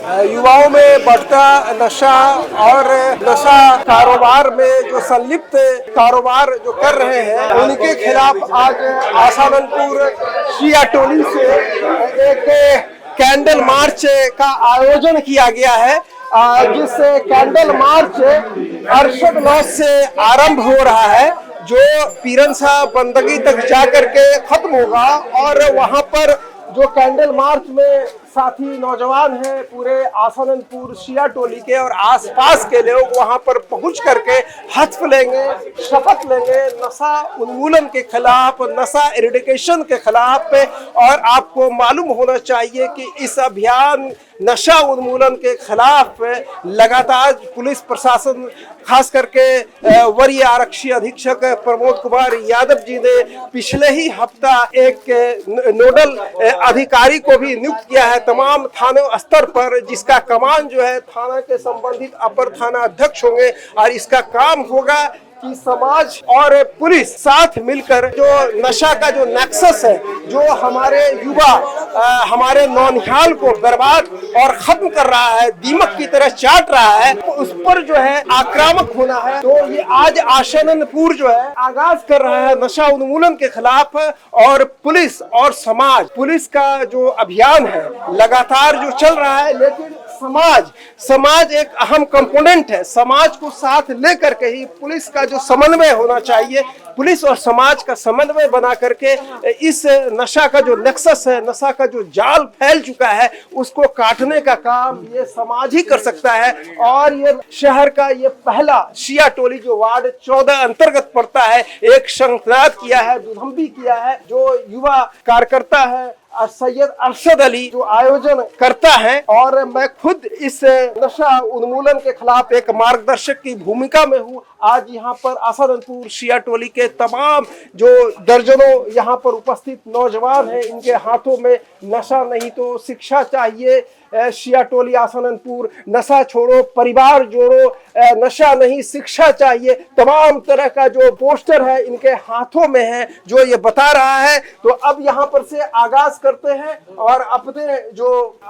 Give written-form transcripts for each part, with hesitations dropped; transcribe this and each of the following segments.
युवाओं में बढ़ता नशा और नशा कारोबार में जो संलिप्त कारोबार जो कर रहे हैं उनके खिलाफ आज आसानंदपुर शिया टोली से एक कैंडल मार्च का आयोजन किया गया है, जिस कैंडल मार्च अरशद लॉज से आरंभ हो रहा है, जो पीरनसा बंदगी तक जाकर के खत्म होगा। और वहां पर जो कैंडल मार्च में साथी नौजवान हैं पूरे आसानंदपुर शिया टोली के और आसपास के लोग वहां पर पहुंच करके हत्फ लेंगे, शपथ लेंगे नशा उन्मूलन के खिलाफ, नशा एरेडिकेशन के खिलाफ। और आपको मालूम होना चाहिए कि इस अभियान नशा उन्मूलन के खिलाफ लगातार पुलिस प्रशासन, खास करके वरीय आरक्षी अधीक्षक प्रमोद कुमार यादव जी ने पिछले ही हफ्ता एक नोडल अधिकारी को भी नियुक्त किया है तमाम थाने स्तर पर, जिसका कमान जो है थाना के संबंधित अपर थाना अध्यक्ष होंगे। और इसका काम होगा कि समाज और पुलिस साथ मिलकर जो नशा का जो नेक्सस है, जो हमारे युवा, हमारे नौनिहाल को बर्बाद और खत्म कर रहा है, दीमक की तरह चाट रहा है, उस पर जो है आक्रामक होना है। तो ये आज आसानंदपुर जो है आगाज कर रहा है नशा उन्मूलन के खिलाफ। और पुलिस और समाज, पुलिस का जो अभियान है लगातार जो चल रहा है, लेकिन समाज एक अहम कंपोनेंट है। समाज को साथ लेकर के ही पुलिस का जो समन्वय होना चाहिए, पुलिस और समाज का समन्वय बना करके इस नशा का जो नेक्सस है, नशा का जो जाल फैल चुका है, उसको काटने का काम ये समाज ही कर सकता है। और ये शहर का ये पहला शिया टोली जो वार्ड 14 अंतर्गत पड़ता है, एक शंखनाद किया है, दुधंबी किया है, जो युवा कार्यकर्ता है सैयद अरशद अली जो आयोजन करता है। और मैं खुद इस नशा उन्मूलन के खिलाफ एक मार्गदर्शक की भूमिका में हूँ। आज यहाँ पर आसानंदपुर शिया टोली के तमाम जो दर्जनों यहाँ पर उपस्थित नौजवान हैं, इनके हाथों में नशा नहीं तो शिक्षा चाहिए। शिया टोली आसानंदपुर, नशा छोड़ो परिवार जोड़ो, नशा नहीं शिक्षा चाहिए, तमाम तरह का जो पोस्टर है इनके हाथों में है, जो ये बता रहा है। तो अब यहाँ पर से आगाज करते हैं और अपने जो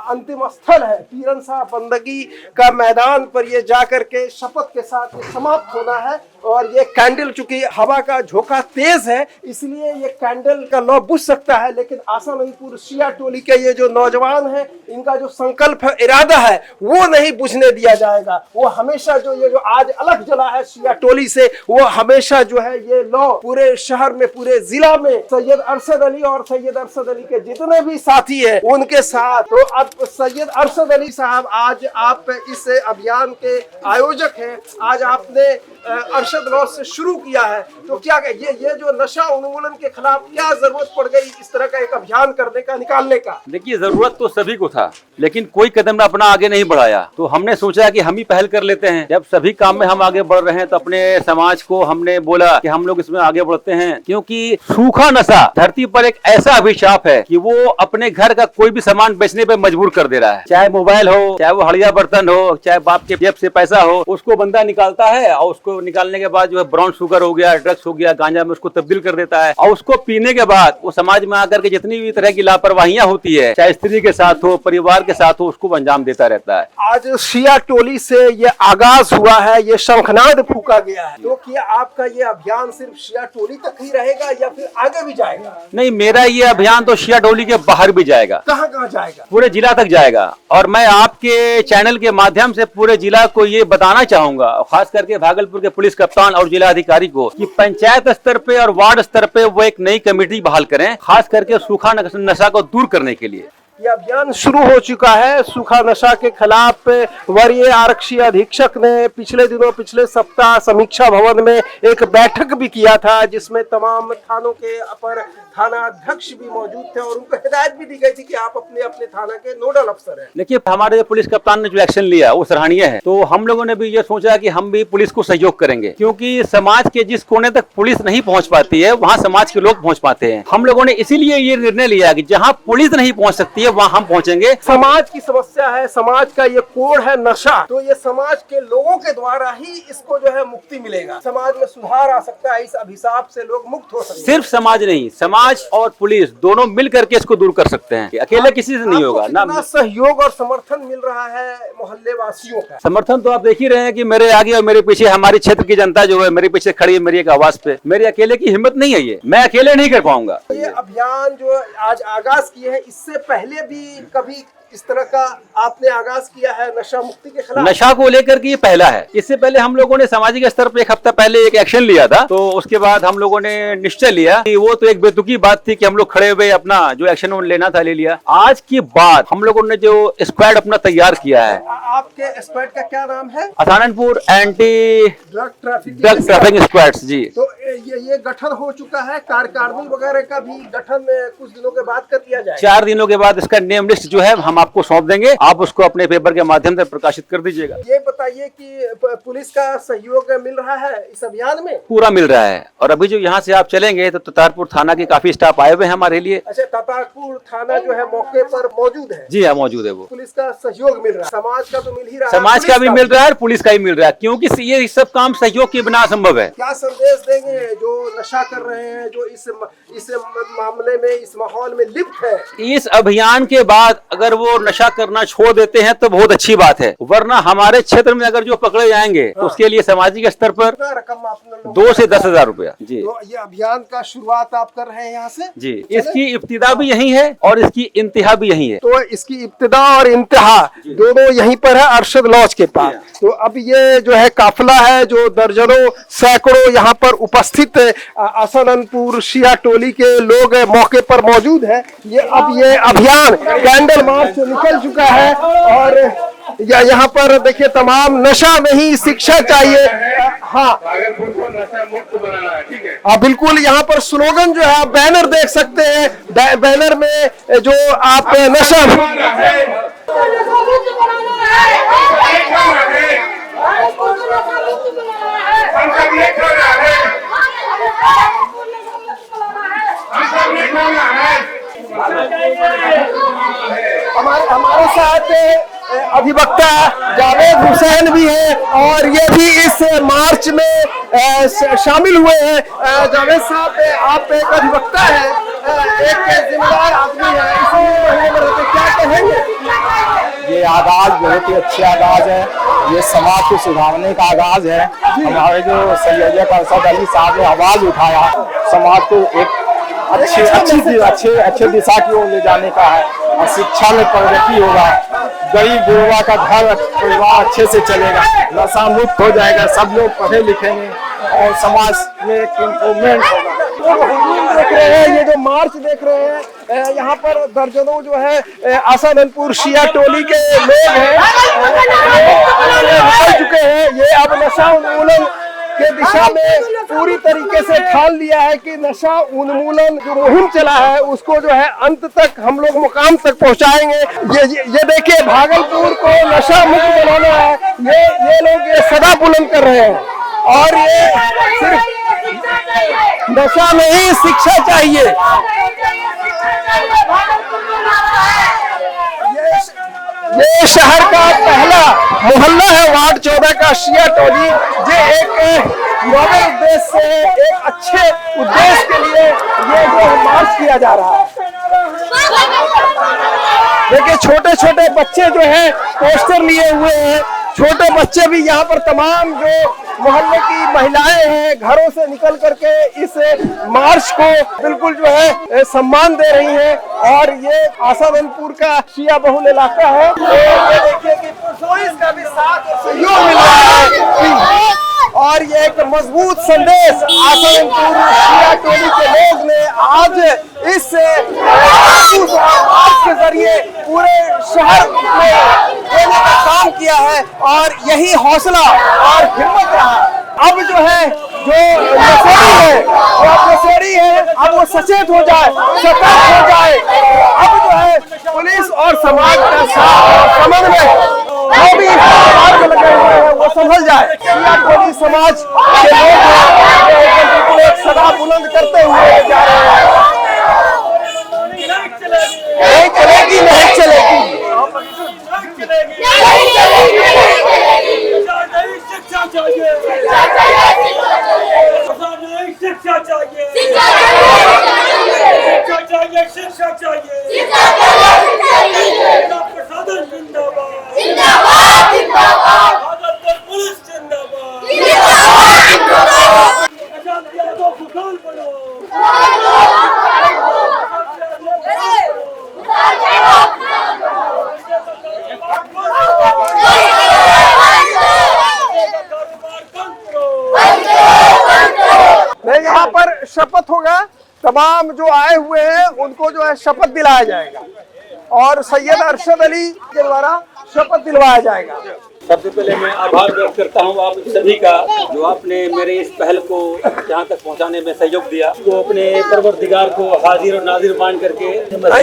अंतिम स्थल है पीरनसा बंदगी का मैदान पर ये जाकर के शपथ के साथ ये समाप्त होना है। और ये कैंडल, चूंकि हवा का झोंका तेज है इसलिए ये कैंडल का लौ बुझ सकता है, लेकिन आसानंदपुर शिया टोली के ये जो नौजवान हैं, इनका जो संकल्प है, इरादा है, वो नहीं बुझने दिया जाएगा। वो हमेशा ये जो आज अलग जला है शिया टोली से, वो हमेशा जो है ये लौ पूरे शहर में, पूरे जिला में सैयद अरशद अली और सैयद अरशद अली के जितने भी साथी हैं उनके साथ। तो अब सैयद अरशद अली साहब, आज आप इस अभियान के आयोजक हैं, आज आपने अरशद लॉज से शुरू किया है, तो क्या ये जो नशा उन्मूलन के खिलाफ क्या जरूरत पड़ गई इस तरह का एक अभियान करने का, निकालने का? देखिए, जरूरत तो सभी को था, लेकिन कोई कदम अपना आगे नहीं बढ़ाया। तो हमने सोचा कि हम ही पहल कर लेते हैं। जब सभी काम में हम आगे बढ़ रहे हैं तो अपने समाज को हमने बोला कि हम लोग इसमें आगे बढ़ते हैं, क्योंकि सूखा नशा धरती पर एक ऐसा अभिशाप है कि वो अपने घर का कोई भी सामान बेचने पे मजबूर कर दे रहा है। चाहे मोबाइल हो, चाहे वो हड़िया बर्तन हो, चाहे बाप के जेब से पैसा हो, उसको बंदा निकालता है और उसको निकालने के बाद जो है ब्राउन शुगर हो गया, ड्रग्स हो गया, गांजा में उसको तब्दील कर देता है। और उसको पीने के बाद वो समाज में आकर के जितनी भी तरह की लापरवाहियां होती है, चाहे स्त्री के साथ हो, परिवार के साथ हो, उसको अंजाम देता रहता है। आज शिया टोली से ये आगाज हुआ है, ये शंखनाद फूका गया है, तो क्या आपका ये अभियान सिर्फ शिया टोली तक ही रहेगा या फिर आगे भी जाएगा? नहीं, मेरा ये अभियान तो शिया टोली के बाहर भी जाएगा। कहाँ कहाँ जाएगा? पूरे जिला तक जाएगा। और मैं आपके चैनल के माध्यम से पूरे जिला को ये बताना चाहूंगा, खास करके भागलपुर के पुलिस कप्तान और जिला अधिकारी को, कि पंचायत स्तर पे और वार्ड स्तर पे वो एक नई कमेटी बहाल करें, खास करके सूखा नशा को दूर करने के लिए। ये अभियान शुरू हो चुका है सूखा नशा के खिलाफ। वरीय आरक्षी अधीक्षक ने पिछले दिनों, पिछले सप्ताह समीक्षा भवन में एक बैठक भी किया था, जिसमें तमाम थानों के अपर थाना अध्यक्ष भी मौजूद थे और उनको हिदायत भी दी गई थी कि आप अपने अपने थाना के नोडल अफसर हैं। देखिए, हमारे पुलिस कप्तान ने जो एक्शन लिया वो सराहनीय है। तो हम लोगों ने भी ये सोचा कि हम भी पुलिस को सहयोग करेंगे, क्योंकि समाज के जिस कोने तक पुलिस नहीं पहुंच पाती है, वहाँ समाज के लोग पहुंच पाते हैं। हम लोगों ने इसीलिए ये निर्णय लिया कि जहाँ पुलिस नहीं पहुंच सकती है चाहिए वहाँ हम पहुँचेंगे। समाज की समस्या है, समाज का ये कोड है नशा, तो ये समाज के लोगों के द्वारा ही इसको जो है मुक्ति मिलेगा, समाज में सुधार आ सकता है, इस अभिशाप से लोग मुक्त हो सकते हैं। सिर्फ समाज नहीं, समाज और पुलिस दोनों मिल करके इसको दूर कर सकते हैं, अकेले किसी से नहीं होगा ना। सहयोग और समर्थन मिल रहा है मोहल्ले वासियों का? समर्थन तो आप देख ही रहे हैं कि मेरे आगे और मेरे पीछे हमारी क्षेत्र की जनता जो है मेरे पीछे खड़ी है, मेरी एक आवाज पे। मेरी अकेले की हिम्मत नहीं है, ये मैं अकेले नहीं कर पाऊंगा। ये अभियान जो आज आगाज किए हैं, इससे पहले भी कभी इस तरह का आपने आगाज किया है नशा मुक्ति के खिलाफ? नशा को लेकर के ये पहला है। इससे पहले हम लोगों ने सामाजिक स्तर पर एक हफ्ता पहले एक एक्शन लिया था, तो उसके बाद हम लोगों ने निश्चय लिया कि वो तो एक बेतुकी बात थी कि हम लोग खड़े हुए अपना जो एक्शन लेना था ले लिया। आज के बाद हम लोगों ने जो स्क्वाड अपना तैयार किया है। आपके स्क्वाड का क्या नाम है? असाननपुर एंटी ड्रग ट्रैफिकिंग स्क्वाड जी। तो ये गठन हो चुका है, कार्यकारिणी वगैरह का भी गठन कुछ दिनों के बाद कर दिया जाए? 4 दिनों के बाद इसका नेम लिस्ट जो है हम आपको सौंप देंगे, आप उसको अपने पेपर के माध्यम से प्रकाशित कर दीजिएगा। ये बताइए कि पुलिस का सहयोग मिल रहा है इस अभियान में? पूरा मिल रहा है, और अभी जो यहाँ से आप चलेंगे तो तातारपुर थाना के काफी स्टाफ आए हुए हैं हमारे लिए। अच्छा, तातारपुर थाना जो है मौके पर मौजूद है? जी हाँ, मौजूद है। वो पुलिस का सहयोग मिल रहा है, समाज का तो मिल ही रहा है, समाज का भी मिल रहा है और पुलिस का भी मिल रहा है, क्योंकि ये सब काम सहयोग के बिना असंभव है। क्या संदेश देंगे जो नशा कर रहे हैं, जो इस मामले में, इस माहौल में लिप्त है? इस अभियान के बाद अगर वो नशा करना छोड़ देते हैं तो बहुत अच्छी बात है, वरना हमारे क्षेत्र में अगर जो पकड़े जाएंगे तो उसके लिए सामाजिक स्तर पर रकम 2 से 10,000 रुपया जी। तो ये अभियान का शुरुआत आप कर रहे हैं यहाँ से? जी, इसकी इब्तिदा भी यही है और इसकी इंतहा भी यही है। तो इसकी इब्तिदा और इंतहा दोनों यहीं पर है, अरशद लॉज के पास। तो अब ये जो है काफिला है, जो दर्जनों सैकड़ों यहाँ पर उपस्थित असाननपुर शिया टोली के लोग मौके पर मौजूद है। अब ये अभियान कैंडल मार्च से निकल चुका है, और यहाँ पर देखिए तमाम नशा नहीं शिक्षा चाहिए। हाँ बिल्कुल, यहाँ पर स्लोगन जो है आप बैनर देख सकते हैं, बैनर में जो आप नशा हमारे साथ अधिवक्ता जावेद हुसैन भी है, और ये भी इस मार्च में शामिल हुए हैं। जावेद साहब, आप एक अधिवक्ता हैं, एक जिम्मेदार आदमी है, इसी महीने में रहते, क्या कहेंगे? ये आगाज बहुत ही अच्छे आगाज है, ये समाज को सुधारने का आगाज है। हमारे जो संयोजक अरशद अली साहब ने आवाज उठाया, समाज को एक अच्छे दिशा की ओर ले जाने का है, और शिक्षा में प्रगति होगा, गरीब गुरबा का घर परिवार अच्छे से चलेगा, नशा मुक्त हो जाएगा, सब लोग पढ़े लिखेंगे और समाज में एक इम्प्रूवमेंट होगा। देख रहे हैं, ये जो मार्च देख रहे हैं, यहाँ पर दर्जनों जो है असाननपुर शिया टोली के लोग हैं, निकल चुके हैं। ये अब नशा उन्मूलन के दिशा में पूरी तरीके से ठान लिया है कि नशा उन्मूलन जो मुहिम चला है उसको जो है अंत तक हम लोग मुकाम तक पहुंचाएंगे। ये देखिए, भागलपुर को नशा मुक्त बनाना है, ये लोग ये सदा बुलंद कर रहे हैं, और ये सिर्फ नशा नहीं शिक्षा चाहिए। ये शहर का पहला मोहल्ला है वार्ड 14 का शिया टोली, ये एक नोबल उद्देश्य से, एक अच्छे उद्देश्य के लिए ये जो मार्च किया जा रहा है। देखिए, छोटे छोटे बच्चे जो हैं पोस्टर लिए हुए हैं, छोटे बच्चे भी यहाँ पर, तमाम जो मोहल्ले की महिलाएं हैं घरों से निकल करके इस मार्च को बिल्कुल जो है सम्मान दे रही हैं, और ये आसाननपुर का शिया बहुल इलाका है। तो ये देखिए कि पुलिस का भी साथ और सहयोग मिल रहा है, और ये एक मजबूत संदेश आसाननपुर शिया टोली के लोग ने आज इस मार्च के जरिए पूरे शहर में देने का काम किया है, और यही हौसला और हिम्मत रहा। अब जो है, जो नशेड़ी है, अब वो सचेत हो जाए, सतर्क हो जाए। अब जो है पुलिस और समाज का साथ समन्वय, जो भी समाज में लगे हुए हैं वो संभल जाए। शिया टोली समाज के लोग बिल्कुल एक सदा बुलंद करते हुए जा रहे हैं। नहीं चलेगी नहीं शिक्षा चाहिए, शिक्षा चाहिए, शिक्षा चाहिए, प्रसादन जिंदाबाद, भागलपुर पुलिस जिंदाबाद, आजाद यादव खुशहाल बनो, नहीं, यहाँ पर शपथ होगा। तमाम जो आए हुए हैं उनको जो है शपथ दिलाया जाएगा और सैयद अरशद अली के द्वारा शपथ दिलवाया जाएगा। सबसे पहले मैं आभार व्यक्त करता हूँ आप सभी का, जो आपने मेरे इस पहल को यहाँ तक पहुँचाने में सहयोग दिया। तो अपने परवरदिगार को हाजिर और नाजिर मान करके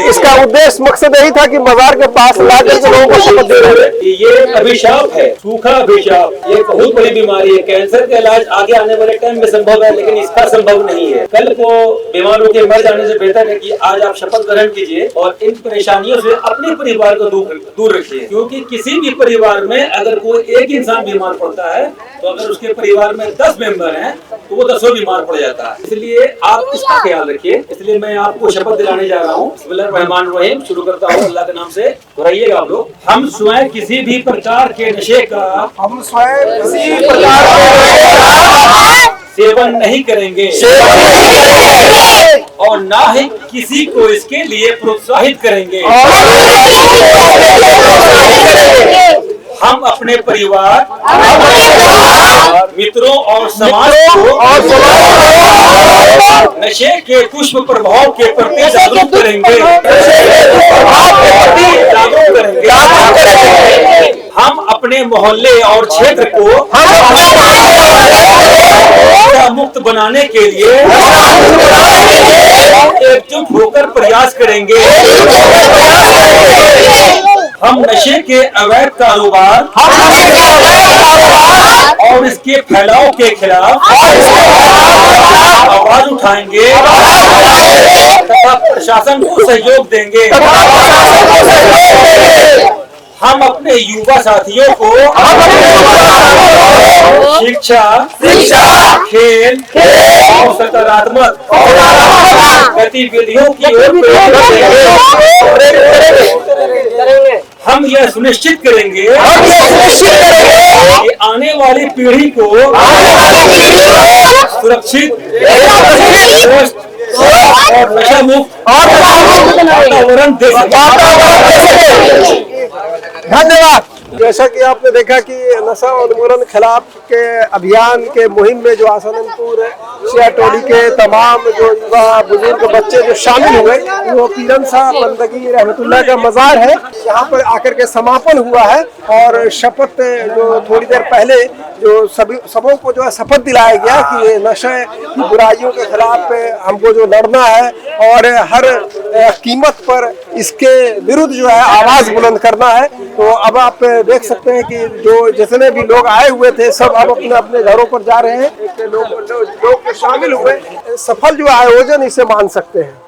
इसका उद्देश्य मकसद यही था कि मजार के पास लाकर के लोगों को शपथ दिलाए। ये अभिशाप है, सूखा अभिशाप। ये बहुत बड़ी बीमारी है। कैंसर का इलाज आगे आने वाले टाइम में संभव है, लेकिन इसका संभव नहीं है। कल को बीमारों के मर जाने से बेहतर है कि आज आप शपथ ग्रहण कीजिए और इन परेशानियों से अपने परिवार को दूर रखिए। क्योंकि किसी भी परिवार में अगर कोई एक इंसान बीमार पड़ता है तो अगर उसके परिवार में 10 मेंबर हैं तो वो 10 बीमार पड़ जाता है। इसलिए आप इसका ख्याल रखिए। इसलिए मैं आपको शपथ दिलाने जा रहा हूँ। बिस्मिल्लाहिर्रहमानिर्रहीम। शुरू करता हूँ अल्लाह के नाम से। दोहराइएगा आप लोग। हम स्वयं किसी भी प्रकार के नशे का सेवन नहीं करेंगे और ना ही किसी को इसके लिए प्रोत्साहित करेंगे। हम अपने परिवार, मित्रों और समाज को नशे के दुष्ट प्रभाव के प्रति जागरूक करेंगे। हम अपने मोहल्ले और क्षेत्र को मुक्त बनाने के लिए एकजुट होकर प्रयास करेंगे। हम नशे के अवैध कारोबार और इसके फैलाव के खिलाफ आवाज उठाएंगे तथा प्रशासन को सहयोग देंगे। हम अपने युवा साथियों को शिक्षा, खेल और सकारात्मक गतिविधियों की ओर करेंगे। हम यह सुनिश्चित करेंगे कि आने वाली पीढ़ी को सुरक्षित, स्वस्थ और नशा मुक्त वातावरण दे सके। धन्यवाद। जैसा कि आपने देखा कि नशा उन्मूलन खिलाफ के अभियान के मुहिम में जो आसानंदपुर शिया टोली के तमाम जो युवा बुजुर्ग बच्चे जो शामिल हुए, वो पीरन शाह बंदगी रहमतुल्लाह का मजार है, यहाँ पर आकर के समापन हुआ है। और शपथ जो थोड़ी देर पहले जो सबों को जो है शपथ दिलाया गया कि ये नशे की बुराइयों के खिलाफ हमको जो लड़ना है और हर कीमत पर इसके विरुद्ध जो है आवाज बुलंद करना है। तो अब आप देख सकते हैं कि जो जितने भी लोग आए हुए थे सब अब अपने अपने घरों पर जा रहे हैं। लोग शामिल हुए, सफल जो आयोजन इसे मान सकते हैं।